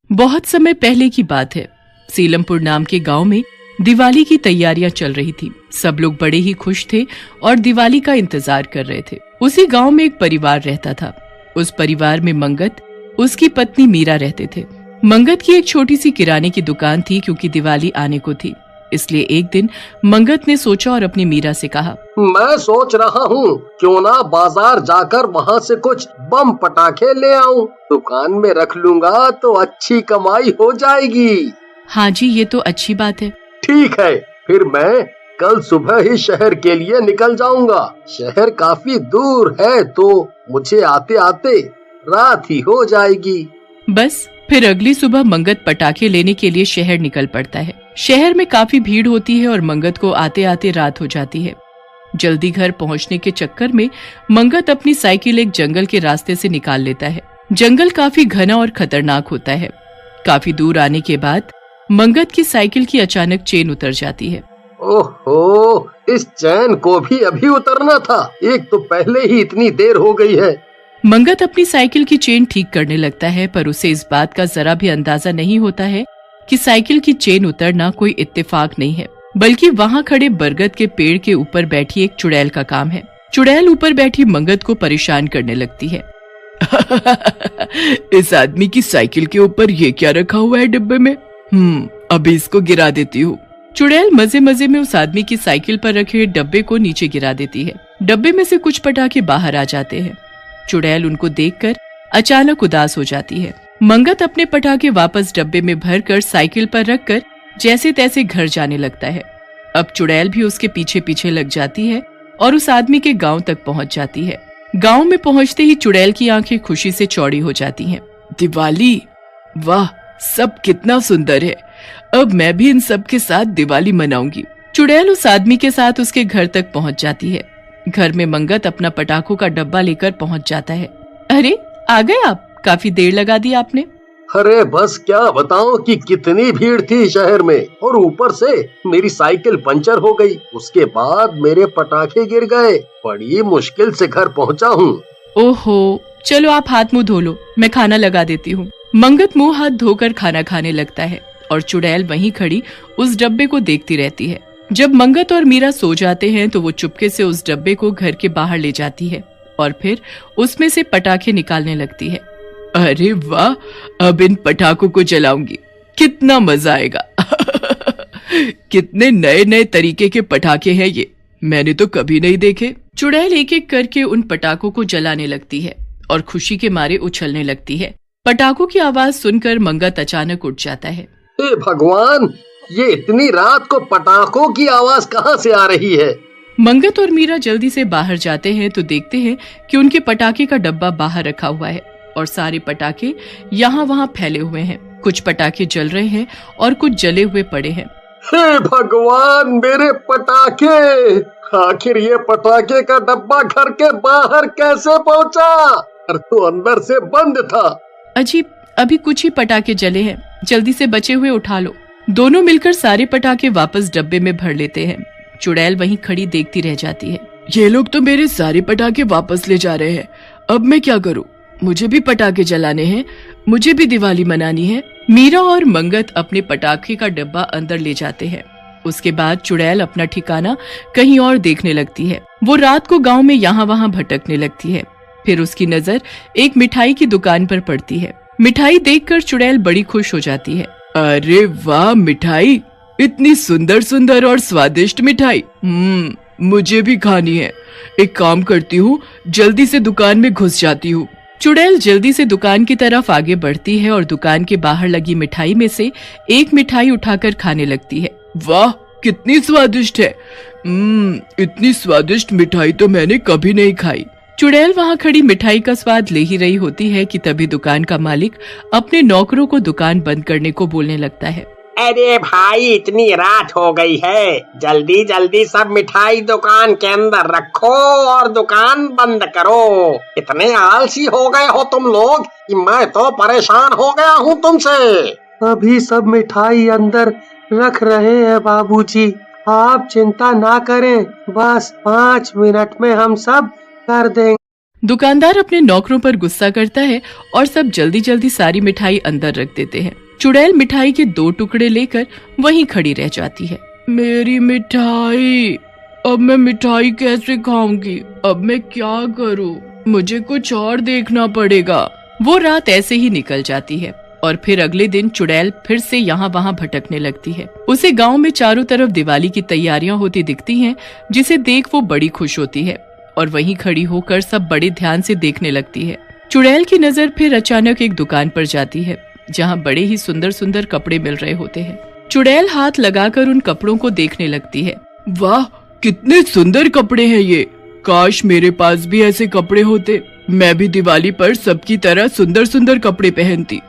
बहुत समय पहले की बात है। सीलमपुर नाम के गांव में दिवाली की तैयारियां चल रही थी। सब लोग बड़े ही खुश थे और दिवाली का इंतजार कर रहे थे। उसी गांव में एक परिवार रहता था। उस परिवार में मंगत, उसकी पत्नी मीरा रहते थे। मंगत की एक छोटी सी किराने की दुकान थी। क्योंकि दिवाली आने को थी, इसलिए एक दिन मंगत ने सोचा और अपनी मीरा से कहा, मैं सोच रहा हूँ क्यों ना बाजार जाकर वहाँ से कुछ बम पटाखे ले आऊं। दुकान में रख लूंगा तो अच्छी कमाई हो जाएगी। हाँ जी, ये तो अच्छी बात है। ठीक है, फिर मैं कल सुबह ही शहर के लिए निकल जाऊंगा। शहर काफी दूर है तो मुझे आते आते रात ही हो जाएगी। बस फिर अगली सुबह मंगत पटाखे लेने के लिए शहर निकल पड़ता है। शहर में काफी भीड़ होती है और मंगत को आते आते रात हो जाती है। जल्दी घर पहुंचने के चक्कर में मंगत अपनी साइकिल एक जंगल के रास्ते से निकाल लेता है। जंगल काफी घना और खतरनाक होता है। काफी दूर आने के बाद मंगत की साइकिल की अचानक चेन उतर जाती है। ओहो, इस चैन को भी अभी उतरना था। एक तो पहले ही इतनी देर हो गई है। मंगत अपनी साइकिल की चेन ठीक करने लगता है, पर उसे इस बात का जरा भी अंदाजा नहीं होता है कि साइकिल की चेन उतरना कोई इत्तेफाक नहीं है, बल्कि वहाँ खड़े बरगद के पेड़ के ऊपर बैठी एक चुड़ैल का काम है। चुड़ैल ऊपर बैठी मंगत को परेशान करने लगती है। इस आदमी की साइकिल के ऊपर ये क्या रखा हुआ है डिब्बे में? अभी इसको गिरा देती हूँ। चुड़ैल मजे मजे में उस आदमी की साइकिल पर रखे डब्बे को नीचे गिरा देती है। डब्बे में से कुछ पटाखे बाहर आ जाते हैं। चुड़ैल उनको देखकर अचानक उदास हो जाती है। मंगत अपने पटाखे वापस डब्बे में भरकर साइकिल पर रखकर जैसे तैसे घर जाने लगता है। अब चुड़ैल भी उसके पीछे पीछे लग जाती है और उस आदमी के गांव तक पहुंच जाती है। गांव में पहुंचते ही चुड़ैल की आंखें खुशी से चौड़ी हो जाती हैं। दिवाली, वाह, सब कितना सुंदर है। अब मैं भी इन सब के साथ दिवाली मनाऊंगी। चुड़ैल उस आदमी के साथ उसके घर तक पहुंच जाती है। घर में मंगत अपना पटाखों का डब्बा लेकर पहुंच जाता है। अरे, आ गए आप? काफी देर लगा दी आपने। अरे बस क्या बताऊं कि कितनी भीड़ थी शहर में, और ऊपर से मेरी साइकिल पंचर हो गई। उसके बाद मेरे पटाखे गिर गए। बड़ी मुश्किल से घर पहुंचा हूँ। ओहो, चलो आप हाथ मुंह धो लो, मैं खाना लगा देती हूँ। मंगत मुंह हाथ धोकर खाना खाने लगता है और चुड़ैल वहीं खड़ी उस डब्बे को देखती रहती है। जब मंगत और मीरा सो जाते हैं तो वो चुपके से उस डब्बे को घर के बाहर ले जाती है और फिर उसमें से पटाखे निकालने लगती है। अरे वाह, अब इन पटाखों को जलाऊंगी, कितना मजा आएगा। कितने नए नए तरीके के पटाखे हैं ये, मैंने तो कभी नहीं देखे। चुड़ैल एक एक करके उन पटाखों को जलाने लगती है और खुशी के मारे उछलने लगती है। पटाखों की आवाज सुनकर मंगत अचानक उठ जाता है। हे भगवान, ये इतनी रात को पटाखों की आवाज कहाँ से आ रही है? मंगत और मीरा जल्दी से बाहर जाते हैं तो देखते हैं कि उनके पटाखे का डब्बा बाहर रखा हुआ है और सारे पटाखे यहाँ वहाँ फैले हुए हैं। कुछ पटाखे जल रहे हैं और कुछ जले हुए पड़े हैं। हे भगवान, मेरे पटाखे! आखिर ये पटाखे का डब्बा घर के बाहर कैसे पहुँचा? घर तो अंदर से बंद था। अजीब, अभी कुछ ही पटाखे जले हैं, जल्दी से बचे हुए उठा लो। दोनों मिलकर सारे पटाखे वापस डब्बे में भर लेते हैं। चुड़ैल वहीं खड़ी देखती रह जाती है। ये लोग तो मेरे सारे पटाखे वापस ले जा रहे हैं, अब मैं क्या करूं? मुझे भी पटाखे जलाने हैं, मुझे भी दिवाली मनानी है। मीरा और मंगत अपने पटाखे का डब्बा अंदर ले जाते हैं। उसके बाद चुड़ैल अपना ठिकाना कहीं और देखने लगती है। वो रात को गांव में यहाँ वहाँ भटकने लगती है। फिर उसकी नजर एक मिठाई की दुकान पर पड़ती है। मिठाई देखकर चुड़ैल बड़ी खुश हो जाती है। अरे वाह, मिठाई, इतनी सुंदर सुंदर और स्वादिष्ट मिठाई, मुझे भी खानी है। एक काम करती हूँ, जल्दी से दुकान में घुस जाती हूँ। चुड़ैल जल्दी से दुकान की तरफ आगे बढ़ती है और दुकान के बाहर लगी मिठाई में से एक मिठाई उठाकर खाने लगती है। वाह, कितनी स्वादिष्ट है। इतनी स्वादिष्ट मिठाई तो मैंने कभी नहीं खाई। चुड़ैल वहाँ खड़ी मिठाई का स्वाद ले ही रही होती है कि तभी दुकान का मालिक अपने नौकरों को दुकान बंद करने को बोलने लगता है। अरे भाई, इतनी रात हो गई है, जल्दी जल्दी सब मिठाई दुकान के अंदर रखो और दुकान बंद करो। इतने आलसी हो गए हो तुम लोग कि मैं तो परेशान हो गया हूँ तुमसे। अभी सब मिठाई अंदर रख रहे हैं बाबूजी, आप चिंता ना करें, बस 5 मिनट में हम सब कर देंगे। दुकानदार अपने नौकरों पर गुस्सा करता है और सब जल्दी जल्दी सारी मिठाई अंदर रख देते हैं। चुड़ैल मिठाई के 2 टुकड़े लेकर वहीं खड़ी रह जाती है। मेरी मिठाई, अब मैं मिठाई कैसे खाऊंगी? अब मैं क्या करूं? मुझे कुछ और देखना पड़ेगा। वो रात ऐसे ही निकल जाती है और फिर अगले दिन चुड़ैल फिर से यहाँ वहाँ भटकने लगती है। उसे गांव में चारों तरफ दिवाली की तैयारियां होती दिखती हैं, जिसे देख वो बड़ी खुश होती है और वहीं खड़ी होकर सब बड़े ध्यान से देखने लगती है। चुड़ैल की नजर फिर अचानक एक दुकान पर जाती है, जहाँ बड़े ही सुंदर सुंदर कपड़े मिल रहे होते हैं। चुड़ैल हाथ लगाकर उन कपड़ों को देखने लगती है। वाह, कितने सुंदर कपड़े हैं ये! काश मेरे पास भी ऐसे कपड़े होते। मैं भी दिवाली पर सबकी तरह सुंदर सुंदर कपड़े पहनती।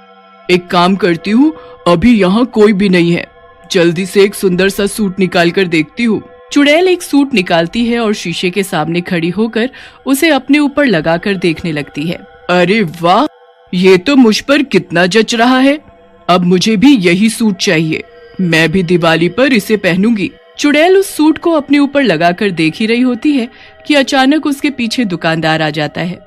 एक काम करती हूँ, अभी यहाँ कोई भी नहीं है, जल्दी से एक सुंदर सा सूट निकाल कर देखती हूँ। चुड़ैल एक सूट निकालती है और शीशे के सामने खड़ी होकर उसे अपने ऊपर लगाकर देखने लगती है। अरे वाह, ये तो मुझ पर कितना जच रहा है। अब मुझे भी यही सूट चाहिए, मैं भी दिवाली पर इसे पहनूंगी। चुड़ैल उस सूट को अपने ऊपर लगाकर देख ही रही होती है कि अचानक उसके पीछे दुकानदार आ जाता है,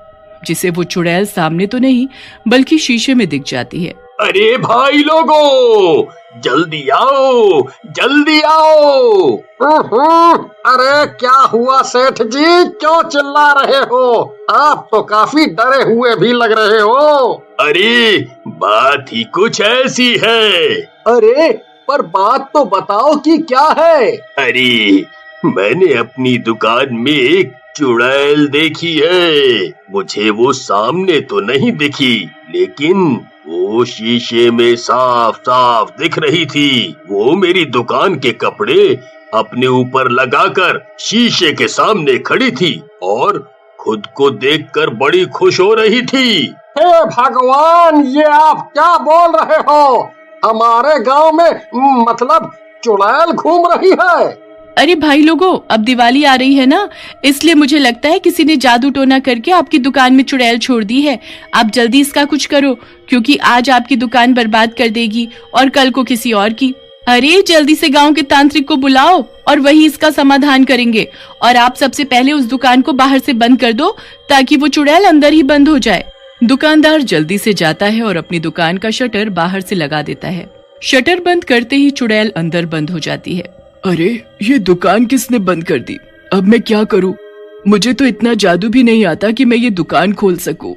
जिसे वो चुड़ैल सामने तो नहीं बल्कि शीशे में दिख जाती है। अरे भाई लोगों, जल्दी आओ, जल्दी आओ। अरे क्या हुआ सेठ जी, क्यों चिल्ला रहे हो? आप तो काफी डरे हुए भी लग रहे हो। अरे बात ही कुछ ऐसी है। अरे पर बात तो बताओ कि क्या है? अरे मैंने अपनी दुकान में एक चुड़ैल देखी है। मुझे वो सामने तो नहीं दिखी, लेकिन वो शीशे में साफ साफ दिख रही थी। वो मेरी दुकान के कपड़े अपने ऊपर लगाकर शीशे के सामने खड़ी थी और खुद को देखकर बड़ी खुश हो रही थी। हे भगवान, ये आप क्या बोल रहे हो? हमारे गांव में मतलब चुड़ैल घूम रही है? अरे भाई लोगों, अब दिवाली आ रही है ना, इसलिए मुझे लगता है किसी ने जादू टोना करके आपकी दुकान में चुड़ैल छोड़ दी है। आप जल्दी इसका कुछ करो, क्योंकि आज आपकी दुकान बर्बाद कर देगी और कल को किसी और की। अरे जल्दी से गांव के तांत्रिक को बुलाओ और वही इसका समाधान करेंगे। और आप सबसे पहले उस दुकान को बाहर से बंद कर दो, ताकि वो चुड़ैल अंदर ही बंद हो जाए। दुकानदार जल्दी से जाता है और अपनी दुकान का शटर बाहर से लगा देता है। शटर बंद करते ही चुड़ैल अंदर बंद हो जाती है। अरे ये दुकान किसने बंद कर दी? अब मैं क्या करूं? मुझे तो इतना जादू भी नहीं आता कि मैं ये दुकान खोल सकूं।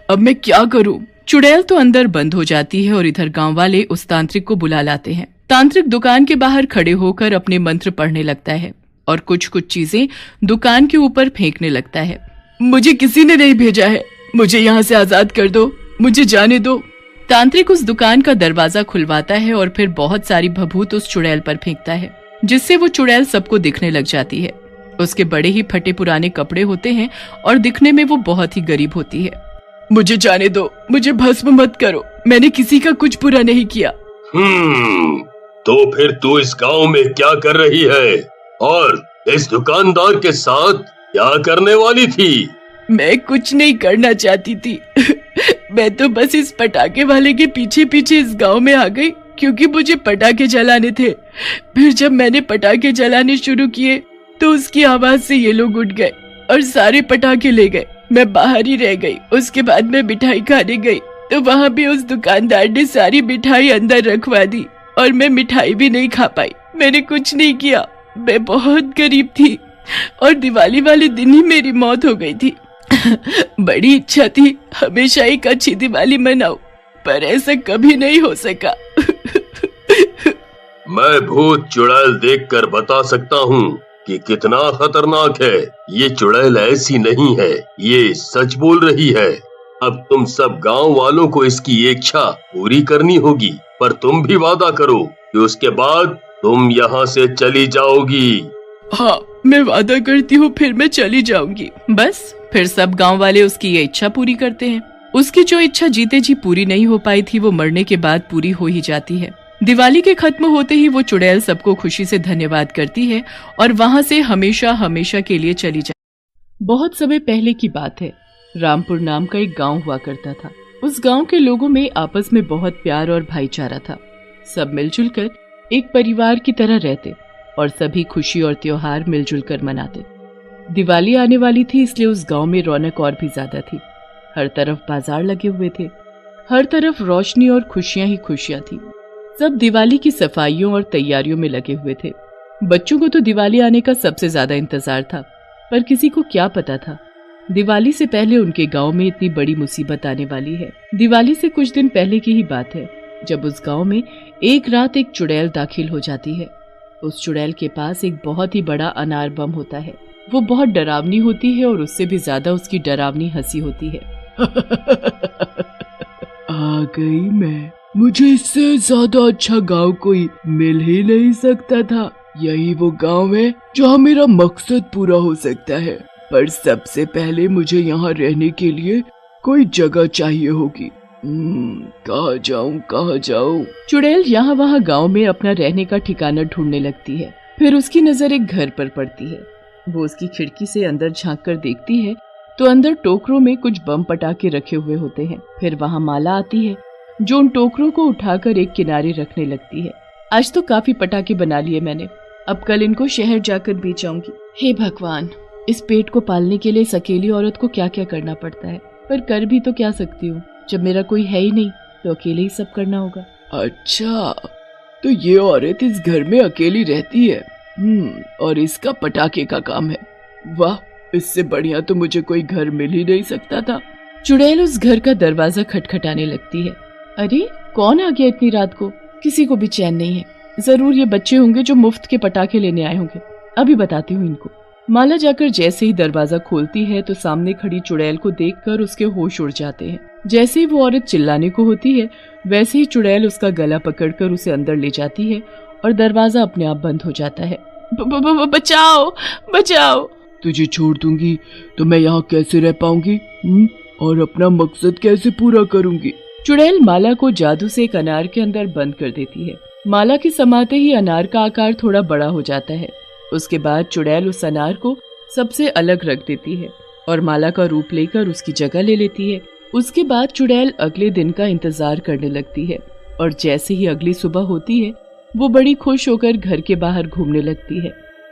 अब मैं क्या करूं? चुड़ैल तो अंदर बंद हो जाती है और इधर गांव वाले उस तांत्रिक को बुला लाते हैं। तांत्रिक दुकान के बाहर खड़े होकर अपने मंत्र पढ़ने लगता है और कुछ कुछ चीजें दुकान के ऊपर फेंकने लगता है। मुझे किसी ने नहीं भेजा है, मुझे यहाँ से आजाद कर दो, मुझे जाने दो। तांत्रिक उस दुकान का दरवाजा खुलवाता है और फिर बहुत सारी भभूत उस चुड़ैल पर फेंकता है, जिससे वो चुड़ैल सबको दिखने लग जाती है। उसके बड़े ही फटे पुराने कपड़े होते हैं और दिखने में वो बहुत ही गरीब होती है। मुझे जाने दो, मुझे भस्म मत करो, मैंने किसी का कुछ बुरा नहीं किया। तो फिर तू इस गांव में क्या कर रही है और इस दुकानदार के साथ क्या करने वाली थी? मैं कुछ नहीं करना चाहती थी मैं तो बस इस पटाखे वाले के पीछे पीछे इस गांव में आ गई, क्योंकि मुझे पटाखे जलाने थे। फिर जब मैंने पटाखे जलाने शुरू किए तो उसकी आवाज से ये लोग उठ गए और सारे पटाखे ले गए। मैं बाहर ही रह गई। उसके बाद मैं मिठाई खाने गई तो वहाँ भी उस दुकानदार ने सारी मिठाई अंदर रखवा दी और मैं मिठाई भी नहीं खा पाई। मैंने कुछ नहीं किया, मैं बहुत गरीब थी और दिवाली वाले दिन ही मेरी मौत हो गई थी बड़ी इच्छा थी हमेशा एक अच्छी दिवाली मनाऊं, पर ऐसा कभी नहीं हो सका मैं भूत चुड़ैल देखकर बता सकता हूँ कि कितना खतरनाक है। ये चुड़ैल ऐसी नहीं है, ये सच बोल रही है। अब तुम सब गांव वालों को इसकी इच्छा पूरी करनी होगी, पर तुम भी वादा करो कि उसके बाद तुम यहाँ से चली जाओगी। हाँ, मैं वादा करती हूँ, फिर मैं चली जाऊंगी। बस फिर सब गांव वाले उसकी ये इच्छा पूरी करते हैं। उसकी जो इच्छा जीते जी पूरी नहीं हो पाई थी, वो मरने के बाद पूरी हो ही जाती है। दिवाली के खत्म होते ही वो चुड़ैल सबको खुशी से धन्यवाद करती है और वहाँ से हमेशा हमेशा के लिए चली जाती। बहुत समय पहले की बात है। रामपुर नाम का एक गांव हुआ करता था। उस गांव के लोगों में आपस में बहुत प्यार और भाईचारा था। सब मिलजुल कर एक परिवार की तरह रहते और सभी खुशी और त्योहार मिलजुल कर मनाते। दिवाली आने वाली थी, इसलिए उस गांव में रौनक और भी ज्यादा थी। हर तरफ बाजार लगे हुए थे, हर तरफ रोशनी और खुशियां ही खुशियां थी। सब दिवाली की सफाइयों और तैयारियों में लगे हुए थे। बच्चों को तो दिवाली आने का सबसे ज्यादा इंतजार था, पर किसी को क्या पता था दिवाली से पहले उनके गांव में इतनी बड़ी मुसीबत आने वाली है। दिवाली से कुछ दिन पहले की ही बात है, जब उस गांव में एक रात एक चुड़ैल दाखिल हो जाती है। उस चुड़ैल के पास एक बहुत ही बड़ा अनार बम होता है। वो बहुत डरावनी होती है और उससे भी ज्यादा उसकी डरावनी हंसी होती है। आ गई मैं, मुझे इससे ज्यादा अच्छा गांव कोई मिल ही नहीं सकता था। यही वो गांव है जहाँ मेरा मकसद पूरा हो सकता है, पर सबसे पहले मुझे यहाँ रहने के लिए कोई जगह चाहिए होगी। कहाँ जाऊँ? चुड़ैल यहाँ वहाँ गांव में अपना रहने का ठिकाना ढूंढने लगती है। फिर उसकी नजर एक घर पर पड़ती है। वो उसकी खिड़की से अंदर झांक कर देखती है तो अंदर टोकरों में कुछ बम पटाखे रखे हुए होते हैं। फिर वहाँ माला आती है जो उन टोकरों को उठाकर एक किनारे रखने लगती है। आज तो काफी पटाखे बना लिए मैंने, अब कल इनको शहर जाकर बेच आऊंगी। हे भगवान, इस पेट को पालने के लिए इस अकेली औरत को क्या क्या करना पड़ता है, पर कर भी तो क्या सकती हूँ। जब मेरा कोई है ही नहीं तो अकेले ही सब करना होगा। अच्छा, तो ये औरत इस घर में अकेली रहती है, और इसका पटाखे का काम है। वाह, इससे बढ़िया तो मुझे कोई घर मिल ही नहीं सकता था। चुड़ैल उस घर का दरवाजा खटखटाने लगती है। अरे, कौन आ गया इतनी रात को? किसी को भी चैन नहीं है। जरूर ये बच्चे होंगे जो मुफ्त के पटाखे लेने आए होंगे। अभी बताती हूँ इनको। माला जाकर जैसे ही दरवाजा खोलती है तो सामने खड़ी चुड़ैल को देखकर उसके होश उड़ जाते हैं। जैसे ही वो औरत चिल्लाने को होती है, वैसे ही चुड़ैल उसका गला पकड़कर उसे अंदर ले जाती है और दरवाजा अपने आप बंद हो जाता है। बचाओ, बचाओ! तुझे छोड़ दूंगी तो मैं यहाँ कैसे रह पाऊंगी और अपना मकसद कैसे पूरा करूंगी? चुड़ैल माला को जादू से एक अनार के अंदर बंद कर देती है। माला के समाते ही अनार का आकार थोड़ा बड़ा हो जाता है। उसके बाद चुड़ैल उस अनार को सबसे अलग रख देती है और माला का रूप लेकर उसकी जगह ले लेती है। उसके बाद चुड़ैल अगले दिन का इंतजार करने लगती है और जैसे ही अगली सुबह होती है वो बड़ी खुश होकर घर के बाहर घूमने लगती है।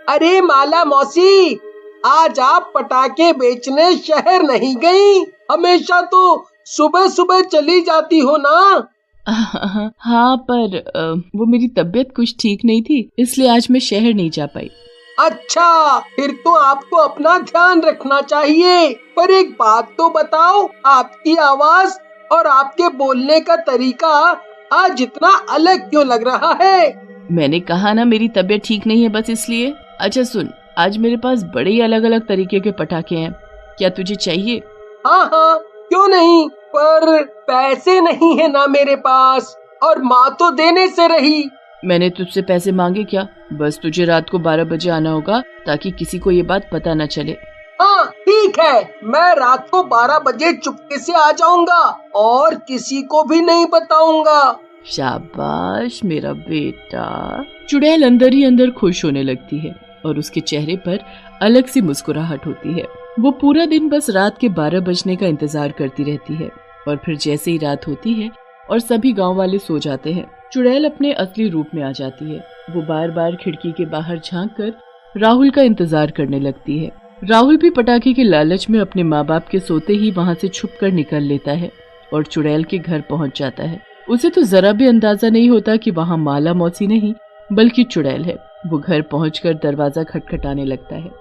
अरे माला मौसी, आज आप पटाखे बेचने शहर नहीं गई? हमेशा तो सुबह सुबह चली जाती हो ना? हाँ, पर वो मेरी तबीयत कुछ ठीक नहीं थी, इसलिए आज मैं शहर नहीं जा पाई। अच्छा, फिर तो आपको अपना ध्यान रखना चाहिए। पर एक बात तो बताओ, आपकी आवाज और आपके बोलने का तरीका आज इतना अलग क्यों लग रहा है? मैंने कहा ना, मेरी तबीयत ठीक नहीं है, बस इसलिए। अच्छा सुन, आज मेरे पास बड़े ही अलग अलग तरीके के पटाखे हैं, क्या तुझे चाहिए? हाँ हाँ, क्यों नहीं, पर पैसे नहीं है ना मेरे पास, और माँ तो देने से रही। मैंने तुझसे पैसे मांगे क्या? बस तुझे रात को 12 बजे आना होगा ताकि किसी को ये बात पता न चले। हाँ ठीक है, मैं रात को 12 बजे चुपके से आ जाऊंगा और किसी को भी नहीं बताऊंगा। शाबाश मेरा बेटा। चुड़ैल अंदर ही अंदर खुश होने लगती है और उसके चेहरे पर अलग सी मुस्कुराहट होती है। वो पूरा दिन बस रात के 12 बजने का इंतजार करती रहती है और फिर जैसे ही रात होती है और सभी गांव वाले सो जाते हैं, चुड़ैल अपने असली रूप में आ जाती है। वो बार बार खिड़की के बाहर झांककर राहुल का इंतजार करने लगती है। राहुल भी पटाखे के लालच में अपने माँ बाप के सोते ही वहाँ से छुपकर निकल लेता है और चुड़ैल के घर पहुँच जाता है। उसे तो जरा भी अंदाजा नहीं होता कि वहाँ माला मौसी नहीं बल्कि चुड़ैल है। वो घर पहुंचकर दरवाजा खटखटाने लगता है।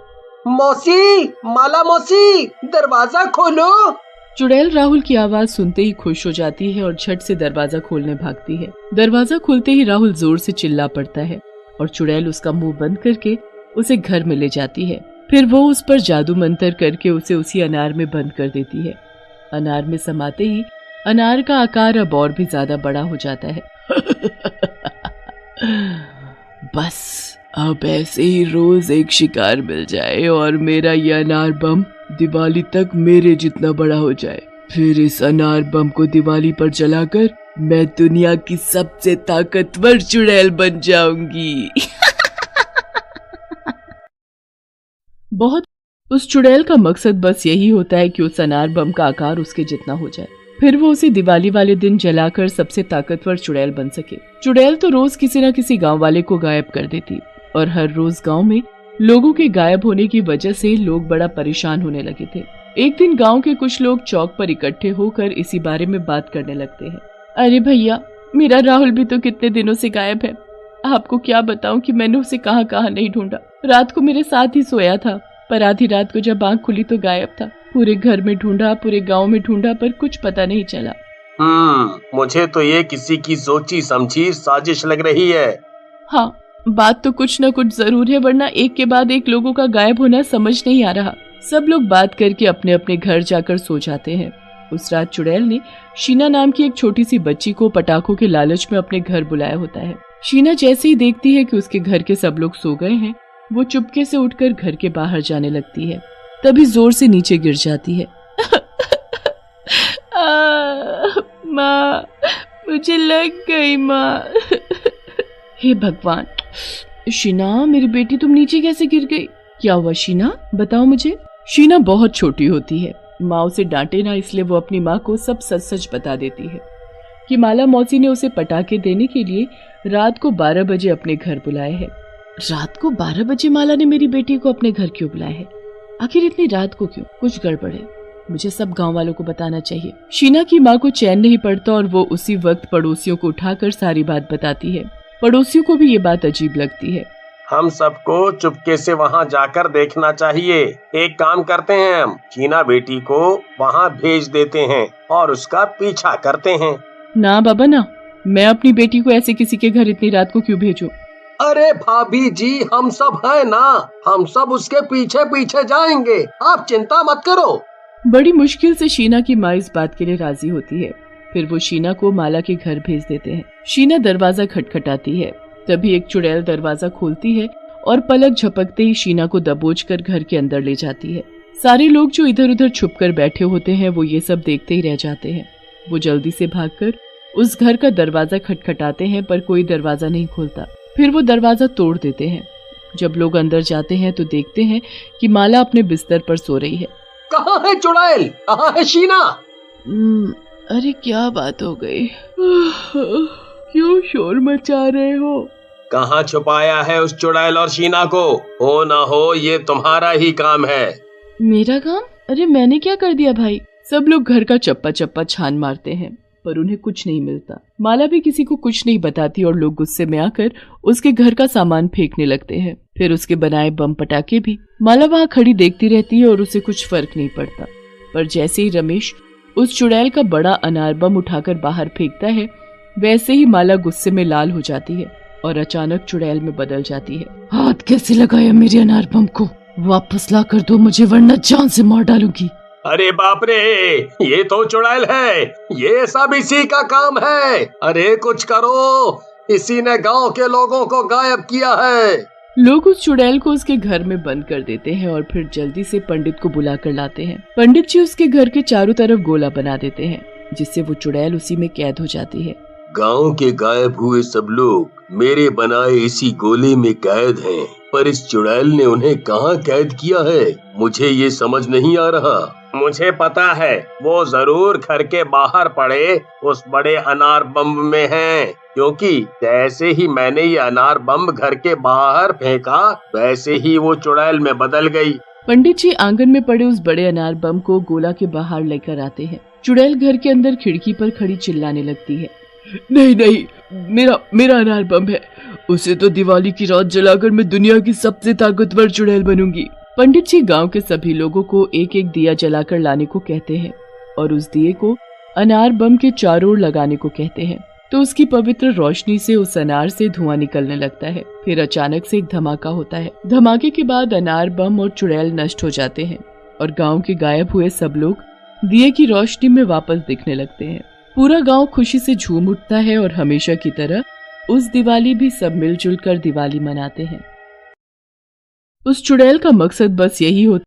मौसी, माला मौसी, दरवाजा खोलो। चुड़ैल राहुल की आवाज सुनते ही खुश हो जाती है और झट से दरवाजा खोलने भागती है। दरवाजा खुलते ही राहुल जोर से चिल्ला पड़ता है और चुड़ैल उसका मुंह बंद करके उसे घर में ले जाती है। फिर वो उस पर जादू मंत्र करके उसे उसी अनार में बंद कर देती है। अनार में समाते ही अनार का आकार अब और भी ज्यादा बड़ा हो जाता है। बस अब ऐसे ही रोज एक शिकार मिल जाए और मेरा ये अनार बम दिवाली तक मेरे जितना बड़ा हो जाए। फिर इस अनार बम को दिवाली पर जलाकर मैं दुनिया की सबसे ताकतवर चुड़ैल बन जाऊंगी। बहुत उस चुड़ैल का मकसद बस यही होता है कि उस अनार बम का आकार उसके जितना हो जाए, फिर वो उसे दिवाली वाले दिन जलाकर सबसे ताकतवर चुड़ैल बन सके। चुड़ैल तो रोज किसी न किसी गांव वाले को गायब कर देती और हर रोज गांव में लोगों के गायब होने की वजह से लोग बड़ा परेशान होने लगे थे। एक दिन गांव के कुछ लोग चौक पर इकट्ठे होकर इसी बारे में बात करने लगते हैं। अरे भैया, मेरा राहुल भी तो कितने दिनों से गायब है। आपको क्या बताऊं कि मैंने उसे कहां कहां नहीं ढूंढा। रात को मेरे साथ ही सोया था, पर आधी रात को जब आंख खुली तो गायब था। पूरे घर में ढूंढा, पूरे गांव में ढूंढा, पर कुछ पता नहीं चला। मुझे तो ये किसी की सोची समझी साजिश लग रही है। हाँ, बात तो कुछ न कुछ जरूर है, वरना एक के बाद एक लोगों का गायब होना समझ नहीं आ रहा। सब लोग बात करके अपने अपने घर जाकर सो जाते हैं। उस रात चुड़ैल ने शीना नाम की एक छोटी सी बच्ची को पटाखों के लालच में अपने घर बुलाया होता है। शीना जैसे ही देखती है कि उसके घर के सब लोग सो गए हैं, वो चुपके से उठकर घर के बाहर जाने लगती है। तभी जोर से नीचे गिर जाती है। माँ, मुझे लग गई माँ। हे भगवान। शीना, मेरी बेटी, तुम नीचे कैसे गिर गई? क्या हुआ शीना, बताओ मुझे। शीना बहुत छोटी होती है। माँ उसे डांटे ना, इसलिए वो अपनी माँ को सब सच सच बता देती है कि माला मौसी ने उसे पटाखे देने के लिए रात को 12 बजे अपने घर बुलाया है। रात को 12 बजे माला ने मेरी बेटी को अपने घर क्यों बुलाया है? आखिर इतनी रात को क्यों? कुछ गड़बड़ है, मुझे सब गांव वालों को बताना चाहिए। शीना की माँ को चैन नहीं पड़ता और वो उसी वक्त पड़ोसियों को उठाकर सारी बात बताती है। पड़ोसियों को भी ये बात अजीब लगती है। हम सबको चुपके से वहाँ जाकर देखना चाहिए। एक काम करते हैं, हम शीना बेटी को वहाँ भेज देते हैं और उसका पीछा करते हैं। ना बाबा ना, मैं अपनी बेटी को ऐसे किसी के घर इतनी रात को क्यों भेजूं? अरे भाभी जी, हम सब हैं ना, हम सब उसके पीछे पीछे जाएंगे, आप चिंता मत करो। बड़ी मुश्किल से शीना की माँ इस बात के लिए राजी होती है। फिर वो शीना को माला के घर भेज देते हैं। शीना दरवाजा खटखटाती है। तभी एक चुड़ैल दरवाजा खोलती है और पलक झपकते ही शीना को दबोचकर घर के अंदर ले जाती है। सारे लोग जो इधर उधर छुपकर बैठे होते हैं वो ये सब देखते ही रह जाते हैं। वो जल्दी से भागकर उस घर का दरवाजा खटखटाते हैं, पर कोई दरवाजा नहीं खोलता। फिर वो दरवाजा तोड़ देते हैं। जब लोग अंदर जाते हैं तो देखते हैं कि माला अपने बिस्तर पर सो रही है। कहाँ है चुड़ैल, कहाँ है शीना? अरे क्या बात हो गई? क्यों शोर मचा रहे हो? कहाँ छुपाया है उस चुड़ैल और शीना को? हो ना हो ये तुम्हारा ही काम है। मेरा काम? अरे मैंने क्या कर दिया भाई? सब लोग घर का चप्पा चप्पा छान मारते हैं, पर उन्हें कुछ नहीं मिलता। माला भी किसी को कुछ नहीं बताती और लोग गुस्से में आकर उसके घर का सामान फेंकने लगते हैं, फिर उसके बनाए बम पटाखे भी। माला वहाँ खड़ी देखती रहती है और उसे कुछ फर्क नहीं पड़ता। पर जैसे ही रमेश उस चुड़ैल का बड़ा अनार बम उठाकर बाहर फेंकता है, वैसे ही माला गुस्से में लाल हो जाती है और अचानक चुड़ैल में बदल जाती है। हाथ कैसे लगाया मेरे अनार बम को? वापस ला कर दो मुझे, वरना जान से मार डालूंगी। अरे बाप रे, ये तो चुड़ैल है, ये सब इसी का काम है। अरे कुछ करो, इसी ने गांव के लोगों को गायब किया है। लोग उस चुड़ैल को उसके घर में बंद कर देते हैं और फिर जल्दी से पंडित को बुला कर लाते हैं। पंडित जी उसके घर के चारों तरफ गोला बना देते हैं, जिससे वो चुड़ैल उसी में कैद हो जाती है। गांव के गायब हुए सब लोग मेरे बनाए इसी गोले में कैद हैं, पर इस चुड़ैल ने उन्हें कहाँ कैद किया है, मुझे ये समझ नहीं आ रहा। मुझे पता है, वो जरूर घर के बाहर पड़े उस बड़े अनार बम में हैं, क्योंकि जैसे ही मैंने ये अनार बम घर के बाहर फेंका, वैसे ही वो चुड़ैल में बदल गई। पंडित जी आंगन में पड़े उस बड़े अनार बम को गोला के बाहर लेकर आते हैं। चुड़ैल घर के अंदर खिड़की पर खड़ी चिल्लाने लगती है, नहीं नहीं, मेरा अनार बम है, उसे तो दिवाली की रात जलाकर मैं दुनिया की सबसे ताकतवर चुड़ैल बनूंगी। पंडित जी गांव के सभी लोगों को एक एक दिया जलाकर लाने को कहते हैं और उस दिए को अनार बम के चारों ओर लगाने को कहते हैं। तो उसकी पवित्र रोशनी से उस अनार से धुआं निकलने लगता है। फिर अचानक से एक धमाका होता है। धमाके के बाद अनार बम और चुड़ैल नष्ट हो जाते हैं और गांव के गायब हुए सब लोग दिए की रोशनी में वापस दिखने लगते हैं। पूरा गांव खुशी से झूम उठता है और हमेशा की तरह उस दिवाली भी सब मिलजुल कर दिवाली मनाते हैं। उस चुड़ैल का मकसद बस यही होता